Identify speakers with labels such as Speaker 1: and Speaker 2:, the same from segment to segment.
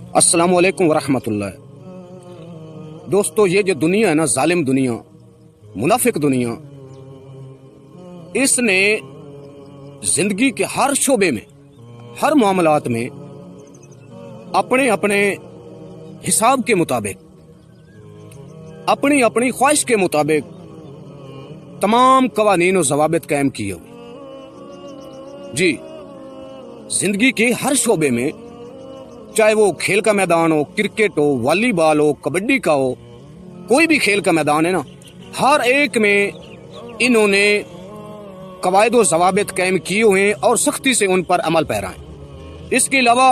Speaker 1: अस्सलाम वालेकुम वरहमतुल्लाह। दोस्तों, ये जो दुनिया है ना, जालिम दुनिया, मुनाफिक दुनिया, इसने जिंदगी के हर शोबे में, हर मामलात में अपने अपने हिसाब के मुताबिक, अपनी अपनी ख्वाहिश के मुताबिक तमाम कवानीन और जवाबित कायम किए हुए। जी, जिंदगी के हर शोबे में, चाहे वो खेल का मैदान हो, क्रिकेट हो, वॉलीबॉल हो, कबड्डी का हो, कोई भी खेल का मैदान है ना, हर एक में इन्होंने कवायद और जवाबित कायम किए हुए हैं और सख्ती से उन पर अमल पैरा है। इसके अलावा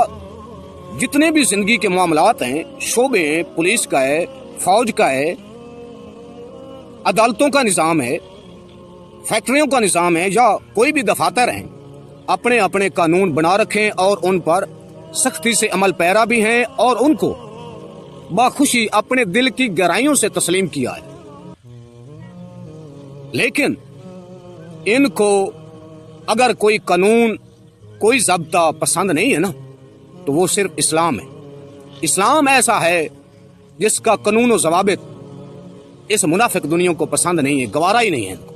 Speaker 1: जितने भी जिंदगी के मामलात हैं, शोबे हैं, पुलिस का है, फौज का है, अदालतों का निज़ाम है, फैक्ट्रियों का निज़ाम है, या कोई भी दफातर हैं, अपने अपने कानून बना रखे और उन पर सख्ती से अमल पैरा भी हैं और उनको बाखुशी अपने दिल की गहराइयों से तस्लीम किया है। लेकिन इनको अगर कोई कानून, कोई ज़ब्ता पसंद नहीं है ना, तो वो सिर्फ इस्लाम है। इस्लाम ऐसा है जिसका कानून और ज़वाबित इस मुनाफिक दुनिया को पसंद नहीं है, गवारा ही नहीं है इनको।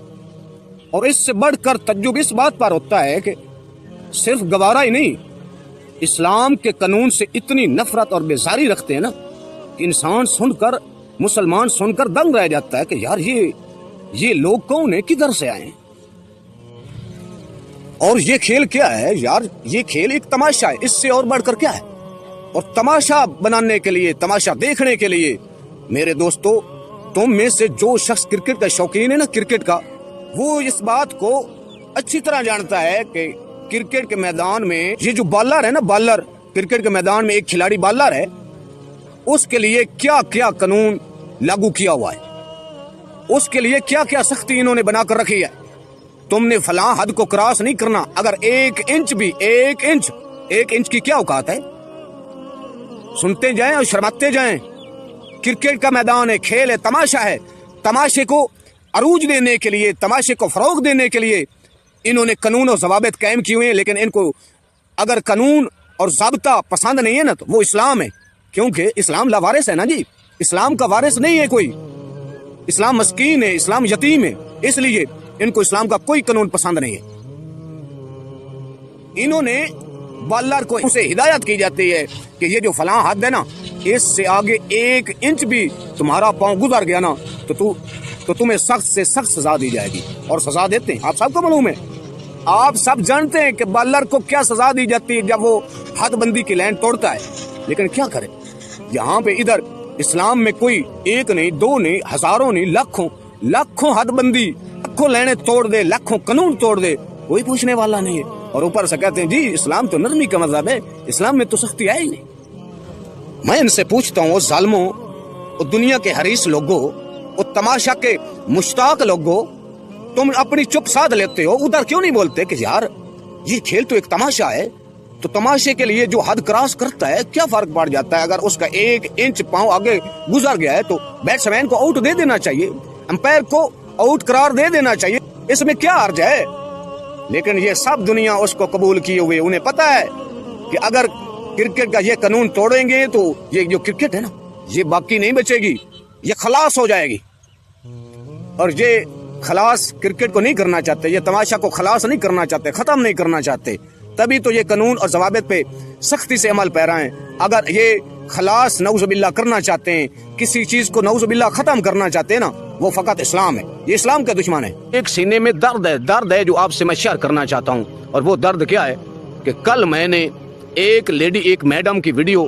Speaker 1: और इससे बढ़कर तज्जुब इस बात पर होता है कि सिर्फ गवारा ही नहीं, इस्लाम के कानून से इतनी नफरत और बेजारी रखते हैं ना कि इंसान सुनकर, मुसलमान सुनकर दंग रह जाता है कि यार ये लोग कौन है, किधर से आए हैं, और ये खेल क्या है यार। ये खेल एक तमाशा है, इससे और बढ़कर क्या है। और तमाशा बनाने के लिए, तमाशा देखने के लिए, मेरे दोस्तों, तुम में से जो शख्स क्रिकेट का शौकीन है ना, क्रिकेट का, वो इस बात को अच्छी तरह जानता है कि क्रिकेट के मैदान में ये जो बॉलर है ना, बॉलर, क्रिकेट के मैदान में एक खिलाड़ी बॉलर है, उसके लिए क्या क्या कानून लागू किया हुआ है, उसके लिए क्या क्या सख्ती इन्होंने बनाकर रखी है। तुमने फलां हद को क्रॉस नहीं करना। अगर एक इंच भी, एक इंच की क्या औकात है। सुनते जाएं और शर्माते जाएं। क्रिकेट का मैदान है, खेल है, तमाशा है। तमाशे को अरूज देने के लिए, तमाशे को फरोग देने के लिए इन्होंने कानून और जवाबित कायम किए हुए हैं। लेकिन इनको अगर कानून और ज़ाब्ता पसंद नहीं है ना, तो वो इस्लाम है, क्योंकि इस्लाम लावारिस है ना जी। इस्लाम का वारिस नहीं है कोई। इस्लाम मस्कीन है, इस्लाम यतीम है, इसलिए इनको इस्लाम का कोई कानून पसंद नहीं है। इन्होंने बॉलर को उसे हिदायत की जाती है कि ये जो फलां हद है ना, इससे आगे एक इंच भी तुम्हारा पांव गुजर गया ना, तो तुम्हें सख्त से सख्त सजा दी जाएगी। और सजा देते हैं, आप सबको मालूम है, आप सब जानते हैं कि बॉलर को क्या सजा दी जाती है जब वो हदबंदी की लाइन तोड़ता है। लेकिन क्या करे, यहाँ पे इधर इस्लाम में कोई एक नहीं, दो नहीं, हजारों नहीं, लाखों हदबंदी, लाखों लाइनें तोड़ दे, लाखों कानून तोड़ दे, कोई पूछने वाला नहीं है। और ऊपर से कहते हैं जी इस्लाम तो नरमी का मजहब है, इस्लाम में तो सख्ती है ही नहीं। मैं इनसे पूछता हूँ, जालिमों, वो दुनिया के हरीस लोगों, वो तमाशा के मुश्ताक लोगों, तुम अपनी चुप साध लेते हो, उधर क्यों नहीं बोलते कि यार ये खेल तो एक तमाशा है। तो तमाशे के लिए जो हद क्रॉस करता है, क्या फर्क पड़ जाता है। अगर उसका एक इंच पांव आगे गुजर गया है तो बैट्समैन को आउट दे देना चाहिए, अंपायर को आउट करार दे देना चाहिए, इसमें क्या हर्ज है। लेकिन ये सब दुनिया उसको कबूल किए हुए, उन्हें पता है कि अगर क्रिकेट का ये कानून तोड़ेंगे तो ये जो क्रिकेट है ना, ये बाकी नहीं बचेगी, ये खलास हो जाएगी। और ये खलास क्रिकेट को नहीं करना चाहते, ये तमाशा को खलास नहीं करना चाहते, खत्म नहीं करना चाहते। तभी तो ये कानून और जवाबित पे सख्ती से अमल पैरा हैं। अगर ये खलास नऊजुबिल्ला करना चाहते हैं, किसी चीज को नऊजुबिल्ला खत्म करना चाहते हैं ना, वो फकत इस्लाम है, ये इस्लाम का दुश्मन है। एक सीने में दर्द है जो आपसे मैं शेयर करना चाहता हूँ। और वो दर्द क्या है कि कल मैंने एक मैडम की वीडियो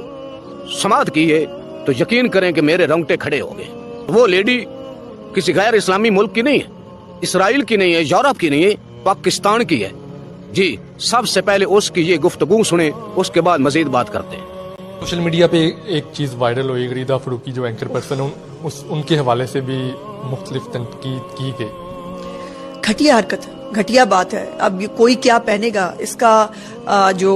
Speaker 1: समाप्त की है, तो यकीन करें कि मेरे रोंगटे खड़े हो गए। वो लेडी किसी गैर इस्लामी मुल्क की नहीं है, इसराइल की नहीं है, यूरोप की नहीं है, पाकिस्तान की है जी। सबसे पहले उसकी ये गुफ्तगू सुने, उसके बाद मजीद बात करते हैं।
Speaker 2: सोशल मीडिया पे एक चीज़ वायरल हुई, गरीदा फरूकी जो एंकर पर्सन है, उनके हवाले से भी मुख्तलिफ तनकीद की गई।
Speaker 3: घटिया हरकत, घटिया बात है। अब ये कोई क्या पहनेगा, इसका जो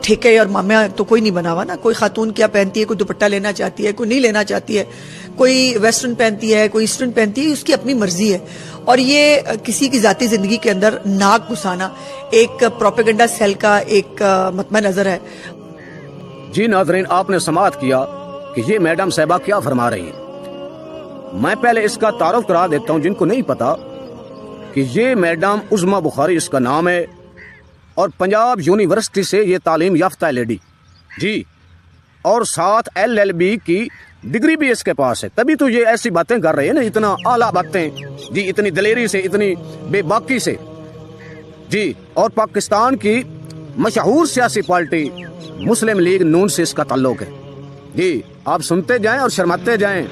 Speaker 3: ठेके और मामला तो कोई नहीं बना हुआ ना। कोई खातून क्या पहनती है, कोई दुपट्टा लेना चाहती है, कोई नहीं लेना चाहती है, कोई वेस्टर्न पहनती है, कोई ईस्टर्न पहनती है, उसकी अपनी मर्जी है। और ये किसी की जाती जिंदगी के अंदर नाक घुसाना एक प्रोपेगेंडा सेल का एक मतमा नजर है।
Speaker 1: جی ناظرین، آپ نے سماعت کیا کہ یہ میڈم صاحبہ کیا فرما رہی ہیں۔ میں پہلے اس کا تعارف کرا دیتا ہوں جن کو نہیں پتا کہ یہ میڈم عظما بخاری اس کا نام ہے، اور پنجاب یونیورسٹی سے یہ تعلیم یافتہ لیڈی جی، اور ساتھ LLB کی ڈگری بھی اس کے پاس ہے، تبھی تو یہ ایسی باتیں کر رہے ہیں نا، اتنا اعلیٰ باتیں جی، اتنی دلیری سے، اتنی بے باکی سے جی۔ اور پاکستان کی مشہور سیاسی پارٹی مسلم لیگ نون سے اس کا تعلق ہے جی۔ آپ سنتے جائیں اور شرماتے جائیں۔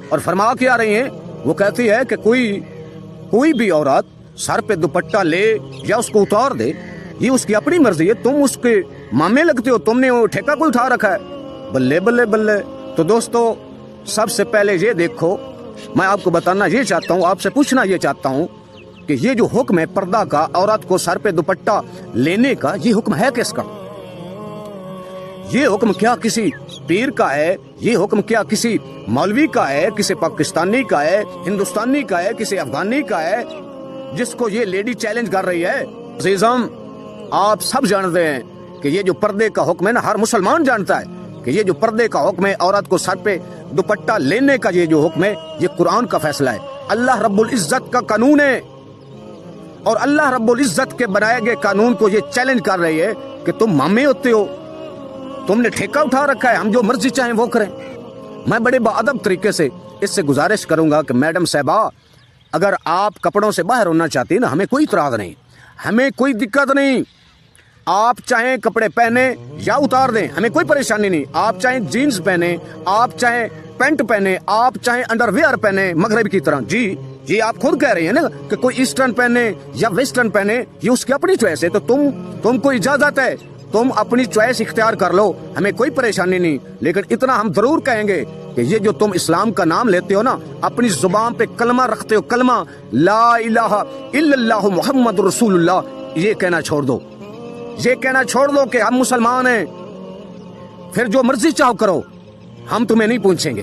Speaker 1: اور فرما کے آ رہی ہیں، وہ کہتی ہے کہ کوئی بھی عورت سر پہ دوپٹہ لے یا اس کو اتار دے، یہ اس کی اپنی مرضی ہے، تم اس کے مامے لگتے ہو، تم نے وہ ٹھیکہ کو اٹھا رکھا ہے۔ بلے بلے بلے۔ تو دوستو، سب سے پہلے یہ دیکھو، میں آپ کو بتانا یہ چاہتا ہوں، آپ سے پوچھنا یہ چاہتا ہوں کہ یہ جو حکم ہے پردہ کا، عورت کو سر پہ دوپٹہ لینے کا، یہ حکم ہے کس کا؟ یہ حکم کیا کسی پیر کا ہے؟ یہ حکم کیا کسی مولوی کا ہے؟ کسی پاکستانی کا ہے؟ ہندوستانی کا ہے؟ کسی افغانی کا ہے جس کو یہ لیڈی چیلنج کر رہی ہے؟ عزیزم، آپ سب جانتے ہیں کہ یہ جو پردے کا حکم ہے نا، ہر مسلمان جانتا ہے کہ یہ جو پردے کا حکم ہے، عورت کو سر پہ دوپٹہ لینے کا یہ جو حکم ہے، یہ قرآن کا فیصلہ ہے، اللہ رب العزت کا قانون ہے، اور اللہ رب العزت کے بنائے گئے قانون کو یہ چیلنج کر رہی ہے کہ تم مامے ہوتے ہو، تم نے ٹھیکہ اٹھا رکھا ہے، ہم جو مرضی چاہیں وہ کریں۔ میں بڑے باادب طریقے سے اس سے گزارش کروں گا کہ میڈم صاحبہ، اگر آپ کپڑوں سے باہر ہونا چاہتی ہیں نا، ہمیں کوئی اعتراض نہیں، ہمیں کوئی دقت نہیں، آپ چاہیں کپڑے پہنے یا اتار دیں، ہمیں کوئی پریشانی نہیں، آپ چاہیں جینز پہنے، آپ چاہیں پینٹ پہنے، آپ چاہیں انڈر ویئر پہنے مغرب کی طرح جی آپ خود کہہ رہی ہیں نا کہ کوئی ایسٹرن پہنے یا ویسٹرن پہنے، یہ اس کی اپنی چوائس ہے، تو تم کو اجازت ہے، تم اپنی چوائس اختیار کر لو، ہمیں کوئی پریشانی نہیں۔ لیکن اتنا ہم ضرور کہیں گے کہ یہ جو تم اسلام کا نام لیتے ہو نا، اپنی زبان پہ کلمہ رکھتے ہو، کلمہ لا الہ الا اللہ محمد رسول اللہ، یہ کہنا چھوڑ دو، یہ کہنا چھوڑ دو کہ ہم مسلمان ہیں، پھر جو مرضی چاہو کرو، ہم تمہیں نہیں پوچھیں گے۔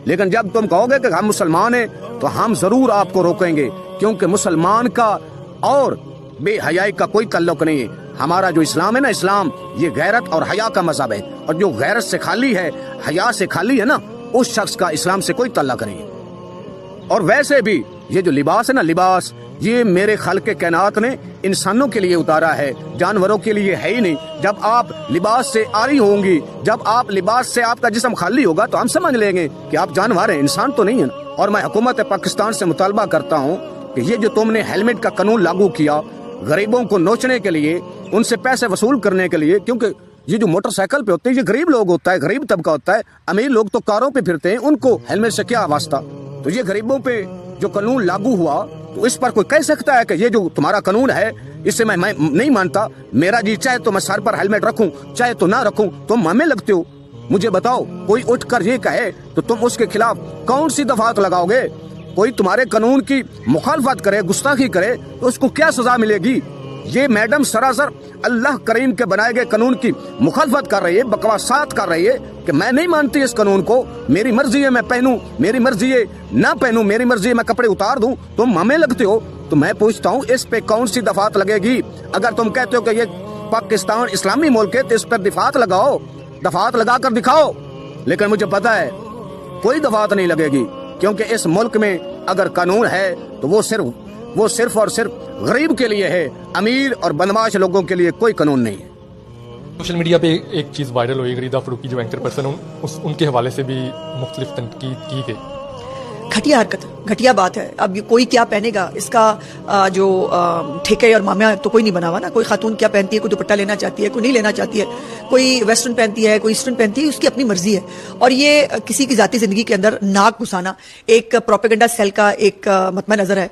Speaker 1: لیکن جب تم کہو گے کہ ہم مسلمان ہیں تو ہم ضرور آپ کو روکیں گے، کیونکہ مسلمان کا اور بے حیائی کا کوئی تعلق نہیں ہے۔ ہمارا جو اسلام ہے نا، اسلام یہ غیرت اور حیا کا مذہب ہے، اور جو غیرت سے خالی ہے، حیا سے خالی ہے نا، اس شخص کا اسلام سے کوئی تعلق نہیں ہے۔ اور ویسے بھی یہ جو لباس ہے نا، لباس یہ میرے خالق کائنات نے انسانوں کے لیے اتارا ہے، جانوروں کے لیے ہے ہی نہیں۔ جب آپ لباس سے آری ہوں گی، جب آپ لباس سے آپ کا جسم خالی ہوگا تو ہم سمجھ لیں گے کہ آپ جانور ہیں، انسان تو نہیں ہیں۔ اور میں حکومت پاکستان سے مطالبہ کرتا ہوں کہ یہ جو تم نے ہیلمٹ کا قانون لاگو کیا، غریبوں کو نوچنے کے لیے، ان سے پیسے وصول کرنے کے لیے، کیونکہ یہ جو موٹر سائیکل پہ ہوتے ہیں یہ غریب لوگ ہوتا ہے، غریب طبقہ ہوتا ہے، امیر لوگ تو کاروں پہ پھرتے ہیں، ان کو ہیلمٹ سے کیا واسطہ؟ تو یہ غریبوں پہ جو قانون لاگو ہوا، تو اس پر کوئی کہہ سکتا ہے کہ یہ جو تمہارا قانون ہے اس سے میں نہیں مانتا، میرا جی چاہے تو میں سر پر ہیلمٹ رکھوں چاہے تو نہ رکھوں، تم ہمیں لگتے ہو؟ مجھے بتاؤ، کوئی اٹھ کر یہ کہے تو تم اس کے خلاف کون سی دفعات لگاؤ گے؟ کوئی تمہارے قانون کی مخالفت کرے، گستاخی کرے تو اس کو کیا سزا ملے گی؟ یہ میڈم سراسر اللہ کریم کے بنائے گئے قانون کی مخالفت کر رہی ہے، بکواسات کر رہی ہے کہ میں نہیں مانتی اس قانون کو، میری مرضی ہے میں پہنوں، میری مرضی ہے نہ پہنوں، میری مرضی ہے میں کپڑے اتار دوں، تم ہمیں لگتے ہو۔ تو میں پوچھتا ہوں اس پہ کون سی دفعات لگے گی؟ اگر تم کہتے ہو کہ یہ پاکستان اسلامی ملک ہے تو اس پر دفعات لگاؤ، دفعات لگا کر دکھاؤ۔ لیکن مجھے پتا ہے کوئی دفعات نہیں لگے گی، کیونکہ اس ملک میں اگر قانون ہے تو وہ صرف اور صرف غریب کے لیے ہے، امیر اور بدمعاش لوگوں کے لیے کوئی قانون نہیں ہے۔
Speaker 2: سوشل میڈیا پہ ایک چیز وائرل ہوئی، غریدہ فروکی جو اینکر پرسن ان کے حوالے سے بھی مختلف تنقید کی گئی۔
Speaker 3: گھٹیا حرکت، گھٹیا بات ہے۔ اب یہ کوئی کیا پہنے گا، اس کا جو ٹھیکے اور مامیا تو کوئی نہیں بنا ہوا نا۔ کوئی خاتون کیا پہنتی ہے، کوئی دوپٹہ لینا چاہتی ہے، کوئی نہیں لینا چاہتی ہے، کوئی ویسٹرن پہنتی ہے، کوئی ایسٹرن پہنتی ہے، اس کی اپنی مرضی ہے۔ اور یہ کسی کی ذاتی زندگی کے اندر ناک گھسانا ایک پروپیگنڈا سیل کا ایک مطمع نظر ہے۔